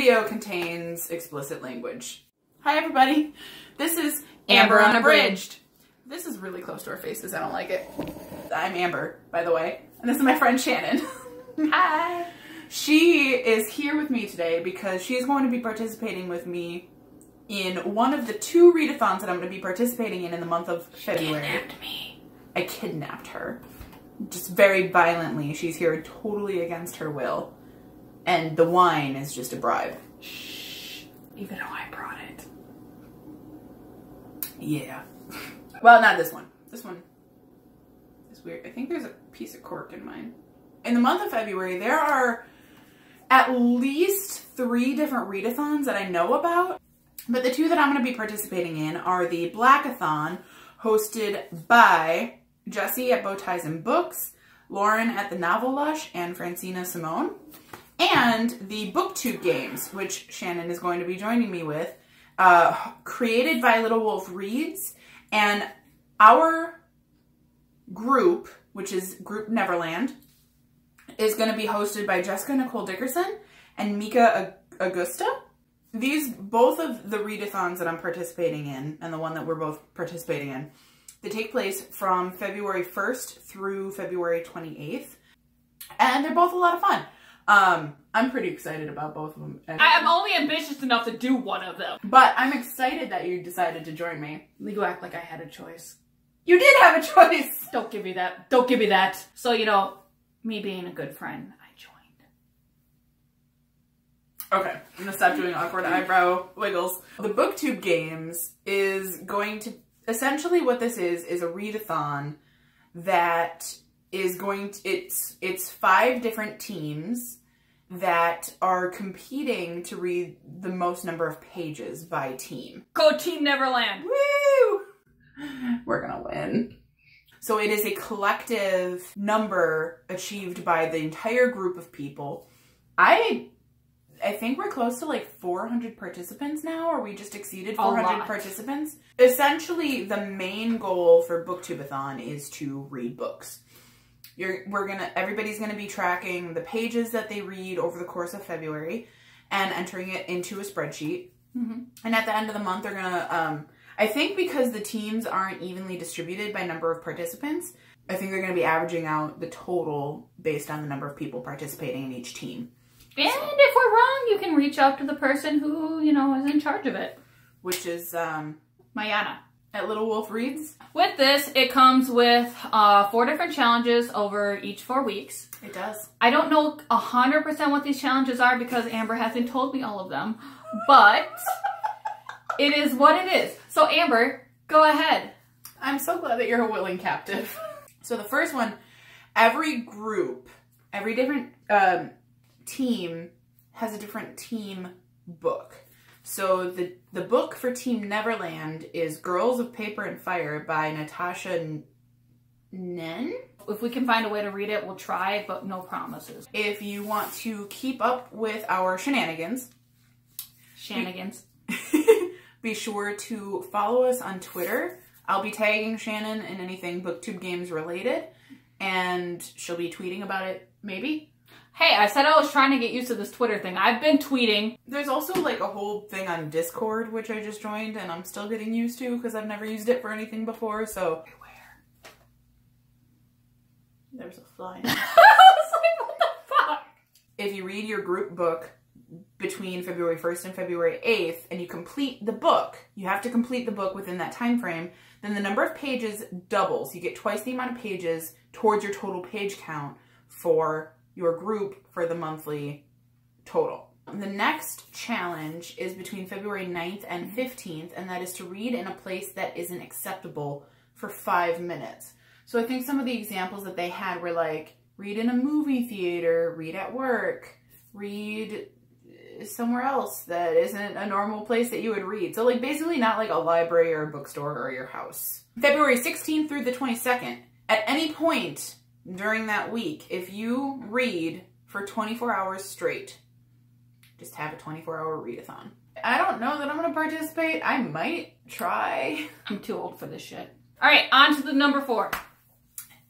video contains explicit language. Hi everybody, this is Amber Unabridged. This is really close to our faces, I don't like it. I'm Amber, by the way, and this is my friend Shannon. Hi! She is here with me today because she's going to be participating with me in one of the 2 readathons that I'm going to be participating in the month of February. She kidnapped me. I kidnapped her. Just very violently. She's here totally against her will. And the wine is just a bribe. Shh. Even though I brought it. Yeah. Well, not this one. This one is weird. I think there's a piece of cork in mine. In the month of February, there are at least 3 different readathons that I know about. But the 2 that I'm going to be participating in are the Blackathon, hosted by Jessie at Bowties and Books, Lauren at the Novel Lush, and Francina Simone. And the Booktube Games, which Shannon is going to be joining me with, created by Little Wolf Reads. And our group, which is Group Neverland, is going to be hosted by Jessica Nicole Dickerson and Mika Augusta. Both of the readathons that I'm participating in, and the one that we're both participating in, they take place from February 1st through February 28th. And they're both a lot of fun. I'm pretty excited about both of them. I'm only ambitious enough to do one of them. But I'm excited that you decided to join me. You act like I had a choice. You did have a choice! Don't give me that. Don't give me that. So, you know, me being a good friend, I joined. Okay, I'm gonna stop doing awkward eyebrow wiggles. The Booktube Games is going to... Essentially what this is a readathon that is going to... It's 5 different teams that are competing to read the most number of pages by team. Go Team Neverland! Woo! We're gonna win. So it is a collective number achieved by the entire group of people. I think we're close to like 400 participants now, or we just exceeded 400 participants. Essentially, the main goal for Booktubeathon is to read books. Everybody's gonna be tracking the pages that they read over the course of February and entering it into a spreadsheet. Mm-hmm. And at the end of the month, they're gonna, I think because the teams aren't evenly distributed by number of participants, I think they're gonna be averaging out the total based on the number of people participating in each team. And if we're wrong, you can reach out to the person who, you know, is in charge of it. Which is, Mayana. At Little Wolf Reads. With this, it comes with 4 different challenges over each 4 weeks. It does. I don't know 100% what these challenges are because Amber hasn't told me all of them. But it is what it is. So Amber, go ahead. I'm so glad that you're a willing captive. So the first one, every group, every different team has a different team book. So the book for Team Neverland is Girls of Paper and Fire by Natasha Nen. If we can find a way to read it, we'll try, but no promises. If you want to keep up with our shenanigans, be sure to follow us on Twitter. I'll be tagging Shannon in anything Booktube Games related, and she'll be tweeting about it, maybe. Hey, I said I was trying to get used to this Twitter thing. I've been tweeting. There's also like a whole thing on Discord, which I just joined, and I'm still getting used to because I've never used it for anything before, so... Where? There's a fly. I was like, what the fuck? If you read your group book between February 1st and February 8th, and you complete the book, you have to complete the book within that time frame, then the number of pages doubles. You get twice the amount of pages towards your total page count for your group for the monthly total. The next challenge is between February 9th and 15th, and that is to read in a place that isn't acceptable for 5 minutes. So I think some of the examples that they had were like, read in a movie theater, read at work, read somewhere else that isn't a normal place that you would read. So like basically not like a library or a bookstore or your house. February 16th through the 22nd, at any point during that week, if you read for 24 hours straight, just have a 24-hour readathon. I don't know that I'm going to participate. I might try. I'm too old for this shit. All right, on to the number 4.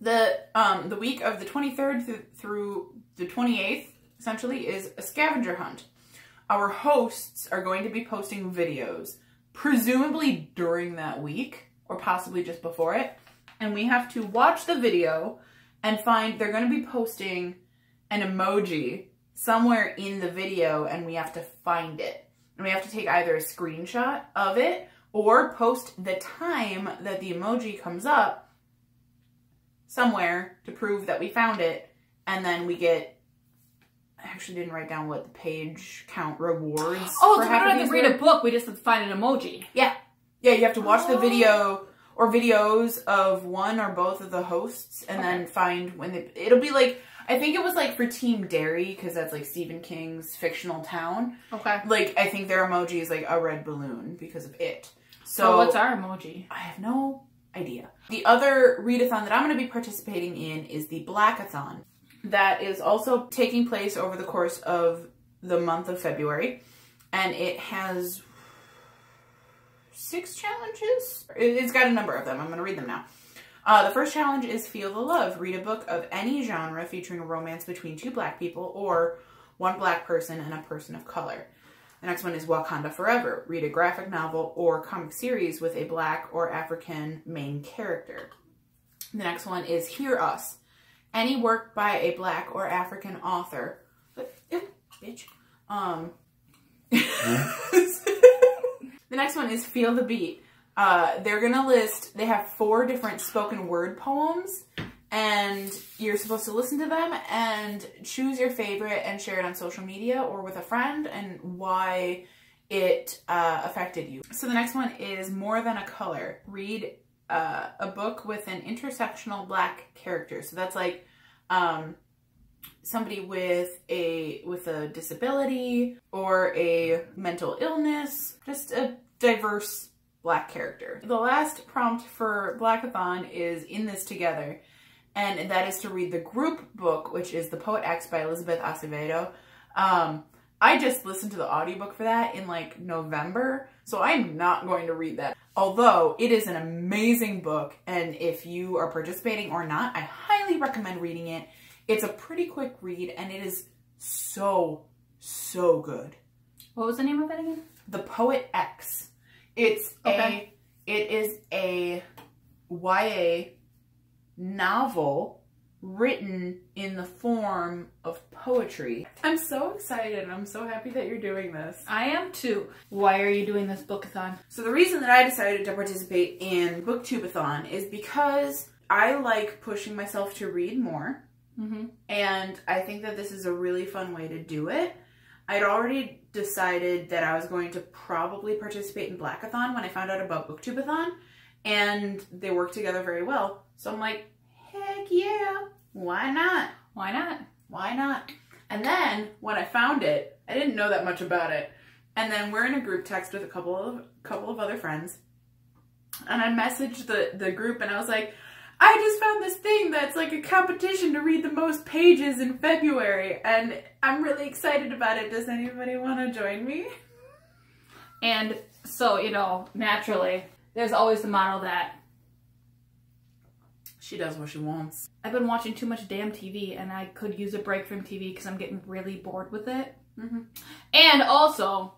The week of the 23rd through the 28th, essentially, is a scavenger hunt. our hosts are going to be posting videos, presumably during that week or possibly just before it. And we have to watch the video and find, they're going to be posting an emoji somewhere in the video, and we have to find it. And we have to take either a screenshot of it or post the time that the emoji comes up somewhere to prove that we found it. And then we get, I actually didn't write down what the page count rewards. Oh, so we don't have to read a book, we just have to find an emoji. Yeah. Yeah, you have to watch the video or videos of one or both of the hosts and then find when they, it'll be like, I think it was like for Team Derry, because that's like Stephen King's fictional town. Okay. Like, I think their emoji is like a red balloon because of it. So what's our emoji? I have no idea. The other readathon that I'm going to be participating in is the Blackathon. That is also taking place over the course of the month of February. And it has 6 challenges. It's got a number of them. I'm going to read them now. The first challenge is Feel the Love. Read a book of any genre featuring a romance between 2 black people or 1 black person and a person of color. The next one is Wakanda Forever. Read a graphic novel or comic series with a black or African main character. The next one is Hear Us. Any work by a black or African author. Bitch. The next one is Feel the Beat. They're gonna list, they have 4 different spoken word poems, and you're supposed to listen to them and choose your favorite and share it on social media or with a friend and why it affected you. So the next one is More Than a Color. Read a book with an intersectional black character. So that's like somebody with a disability or a mental illness, just a diverse black character. The last prompt for Blackathon is In This Together, and that is to read the group book, which is The Poet X by Elizabeth Acevedo. I just listened to the audiobook for that in like November, so I'm not going to read that. Although it is an amazing book, and if you are participating or not, I highly recommend reading it. It's a pretty quick read, and it is so, so good. What was the name of it again? The Poet X. It is a YA novel written in the form of poetry. I'm so excited. I'm so happy that you're doing this. I am too. Why are you doing this bookathon? So the reason that I decided to participate in Booktubeathon is because I like pushing myself to read more. And I think that this is a really fun way to do it. I'd already decided that I was going to probably participate in Blackathon when I found out about Booktubeathon, and they work together very well. So I'm like, heck yeah, why not? Why not? Why not? And then when I found it, I didn't know that much about it. And then we're in a group text with a couple of other friends, and I messaged the group, and I was like, I just found this thing that's like a competition to read the most pages in February, and I'm really excited about it. Does anybody want to join me? And so, you know, naturally, there's always the model that she does what she wants. I've been watching too much damn TV, and I could use a break from TV because I'm getting really bored with it. And also,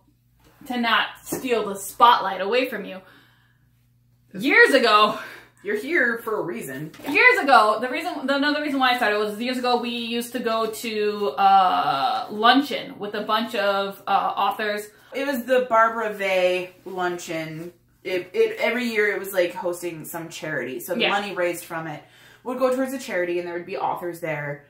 to not steal the spotlight away from you, years ago... You're here for a reason. Yeah. Years ago, another reason why I started was years ago we used to go to luncheon with a bunch of authors. It was the Barbara Vey luncheon. Every year it was like hosting some charity. So the money raised from it would go towards a charity, and there would be authors there.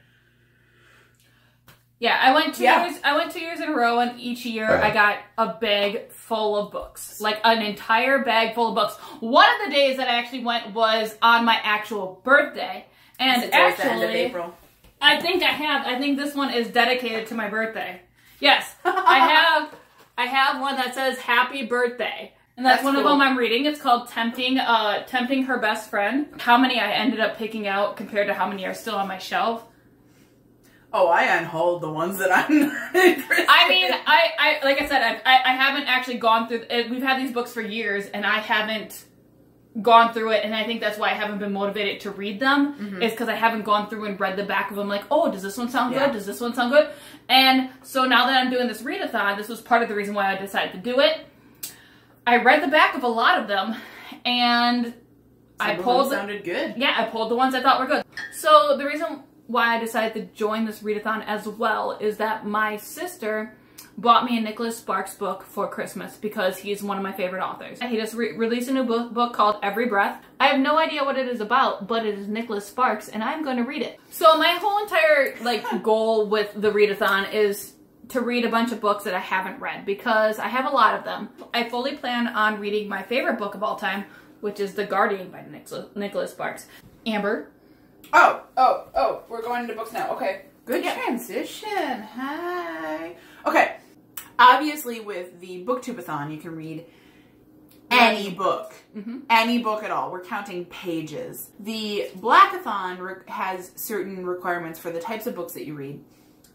Yeah, I went 2 years. I went 2 years in a row, and each year I got a bag full of books, like an entire bag full of books. One of the days that I actually went was on my actual birthday, and actually, the end of April. I think this one is dedicated to my birthday. Yes, I have one that says "Happy Birthday," and that's one cool. of them I'm reading. It's called "Tempting Her Best Friend." How many I ended up picking out compared to how many are still on my shelf. Oh, I unhauled the ones that I'm not interested. I mean, like I said, I haven't actually gone through. We've had these books for years, and I haven't gone through it, and I think that's why I haven't been motivated to read them, is because I haven't gone through and read the back of them like, oh, does this one sound good? Does this one sound good? And so now that I'm doing this readathon, this was part of the reason why I decided to do it. I read the back of a lot of them, and I pulled... sounded good. Yeah, I pulled the ones I thought were good. So the reason why I decided to join this readathon as well is that my sister bought me a Nicholas Sparks book for Christmas because he's one of my favorite authors. He just released a new book called Every Breath. I have no idea what it is about, but it is Nicholas Sparks, and I'm going to read it. So my whole entire goal with the readathon is to read a bunch of books that I haven't read, because I have a lot of them. I fully plan on reading my favorite book of all time, which is The Guardian by Nicholas Sparks. Amber. Oh, we're going into books now. Okay. Good transition. Hi. Okay. Obviously, with the Booktube-a-thon, you can read any book. Any book at all. We're counting pages. The Blackathon has certain requirements for the types of books that you read.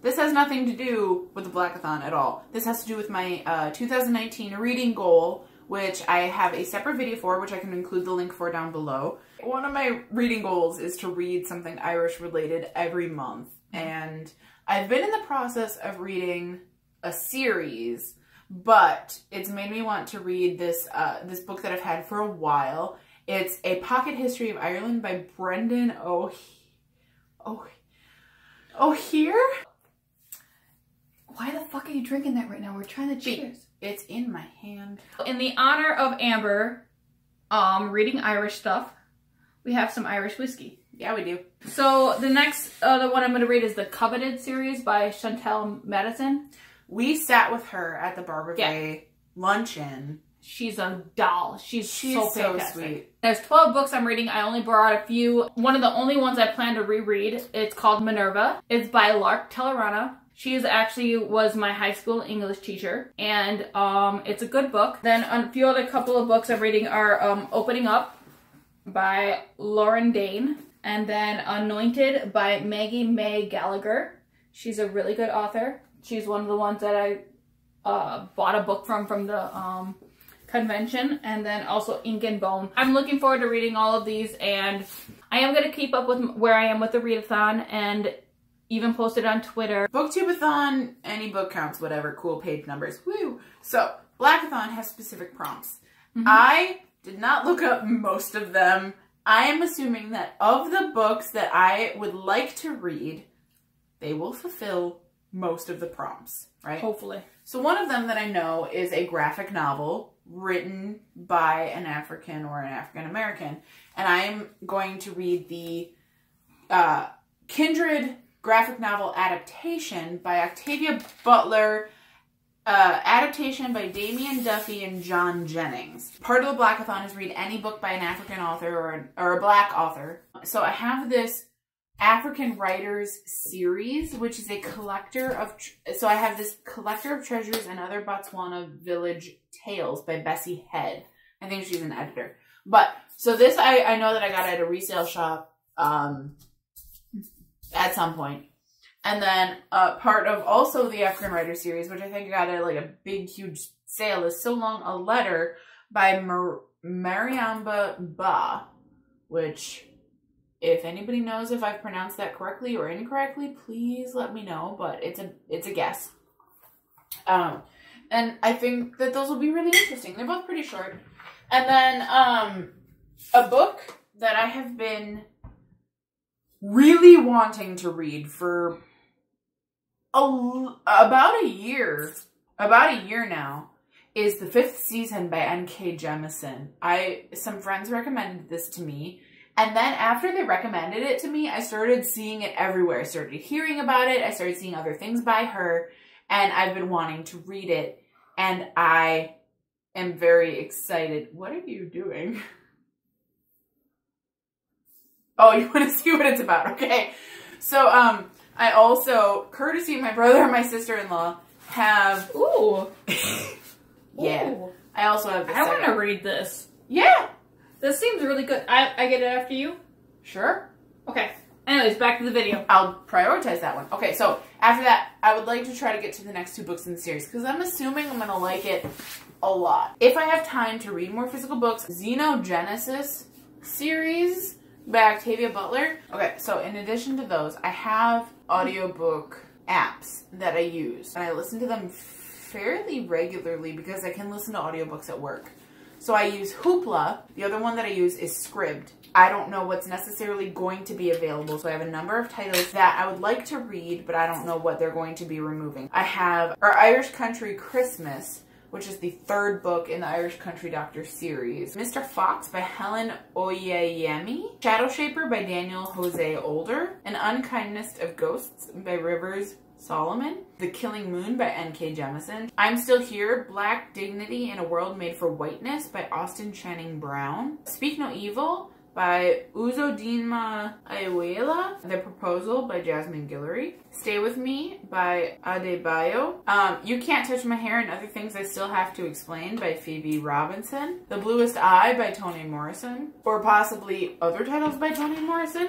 This has nothing to do with the Blackathon at all. This has to do with my 2019 reading goal, which I have a separate video for, which I can include the link for down below. One of my reading goals is to read something Irish related every month. And I've been in the process of reading a series, but it's made me want to read this this book that I've had for a while. It's A Pocket History of Ireland by Brendan O'Hear. Why the fuck are you drinking that right now? We're trying to cheers. It's in my hand. In the honor of Amber reading Irish stuff, we have some Irish whiskey. Yeah, we do. So the next the one I'm going to read is the Coveted series by Chantel Madison. We sat with her at the Barbara Bay luncheon. She's a doll. She's so fantastic. Sweet. There's 12 books I'm reading. I only brought a few. One of the only ones I plan to reread. It's called Minerva. It's by Lark Tellerana. She was my high school English teacher, and it's a good book. Then a few other couple of books I'm reading are Opening Up by Lauren Dane, and then Anointed by Maggie May Gallagher. She's a really good author. She's one of the ones that I bought a book from the convention, and then also Ink and Bone. I'm looking forward to reading all of these, and I am going to keep up with where I am with the readathon, and even post it on Twitter. Booktube-a-thon, any book counts, whatever, cool page numbers, woo! So, Blackathon has specific prompts. I did not look up most of them. I am assuming that of the books that I would like to read, they will fulfill most of the prompts, right? Hopefully. So one of them that I know is a graphic novel written by an African or an African-American. And I am going to read the Kindred graphic novel adaptation by Octavia Butler, adaptation by Damian Duffy and John Jennings. Part of the Blackathon is read any book by an African author or a Black author. So I have this African Writers series, which is a collector of, so I have this Collector of Treasures and Other Botswana Village Tales by Bessie Head. I think she's an editor. But, so this I know that I got at a resale shop at some point. And then part of also the African Writers series, which I think I got at like a big, huge sale, is So Long a Letter by Mariamba Ba, which, if anybody knows if I've pronounced that correctly or incorrectly, please let me know, but it's a guess. And I think that those will be really interesting. They're both pretty short. And then a book that I have been really wanting to read for about a year now is The Fifth Season by N.K. Jemisin. Some friends recommended this to me. And then after they recommended it to me, I started seeing it everywhere. I started hearing about it. I started seeing other things by her. And I've been wanting to read it. And I am very excited. What are you doing? Oh, you want to see what it's about. Okay. So, I also, courtesy of my brother and my sister-in-law, have... Ooh. Yeah. Ooh. I also have this. I want to read this. Yeah. This seems really good. I get it after you? Sure. Okay. Anyways, back to the video. I'll prioritize that one. Okay, so after that, I would like to try to get to the next 2 books in the series because I'm assuming I'm going to like it a lot. If I have time to read more physical books, Xenogenesis series by Octavia Butler. Okay, so in addition to those, I have audiobook apps that I use, and I listen to them fairly regularly because I can listen to audiobooks at work. So I use Hoopla. The other one that I use is Scribd. I don't know what's necessarily going to be available, so I have a number of titles that I would like to read, but I don't know what they're going to be removing. I have Our Irish Country Christmas, which is the 3rd book in the Irish Country Doctor series. Mr. Fox by Helen Oyeyemi. Shadow Shaper by Daniel Jose Older. An Unkindness of Ghosts by Rivers Solomon. The Killing Moon by N.K. Jemisin. I'm Still Here, Black Dignity in a World Made for Whiteness by Austin Channing Brown. Speak No Evil by Uzodinma Ayewela. The Proposal by Jasmine Guillory. Stay With Me by Adebayo. You Can't Touch My Hair and Other Things I Still Have to Explain by Phoebe Robinson. The Bluest Eye by Toni Morrison. Or possibly other titles by Toni Morrison,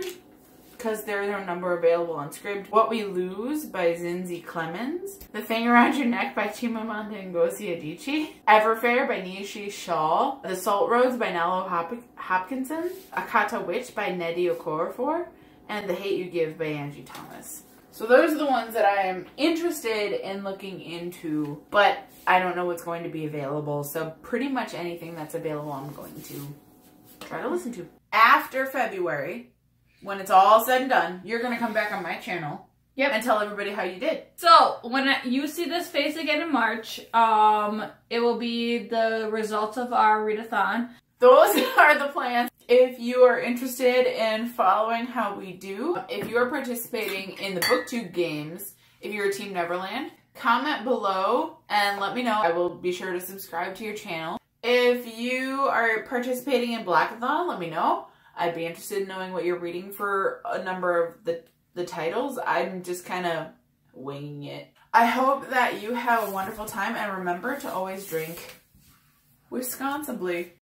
because there are a number available on Scribd. What We Lose by Zinzi Clemens. The Thing Around Your Neck by Chimamanda Ngozi Adichie. Everfair by Nishi Shaw. The Salt Roads by Nello Hopkinson. Akata Witch by Nnedi Okorafor. And The Hate You Give by Angie Thomas. So those are the ones that I am interested in looking into, but I don't know what's going to be available. So pretty much anything that's available I'm going to try to listen to. After February, when it's all said and done, you're going to come back on my channel. Yep. And tell everybody how you did. So, when you see this face again in March, it will be the results of our readathon. Those are the plans. If you are interested in following how we do, if you are participating in the Booktube Games, if you're a Team Neverland, comment below and let me know. I will be sure to subscribe to your channel. If you are participating in Blackathon, let me know. I'd be interested in knowing what you're reading for a number of the titles. I'm just kind of winging it. I hope that you have a wonderful time, and remember to always drink responsibly.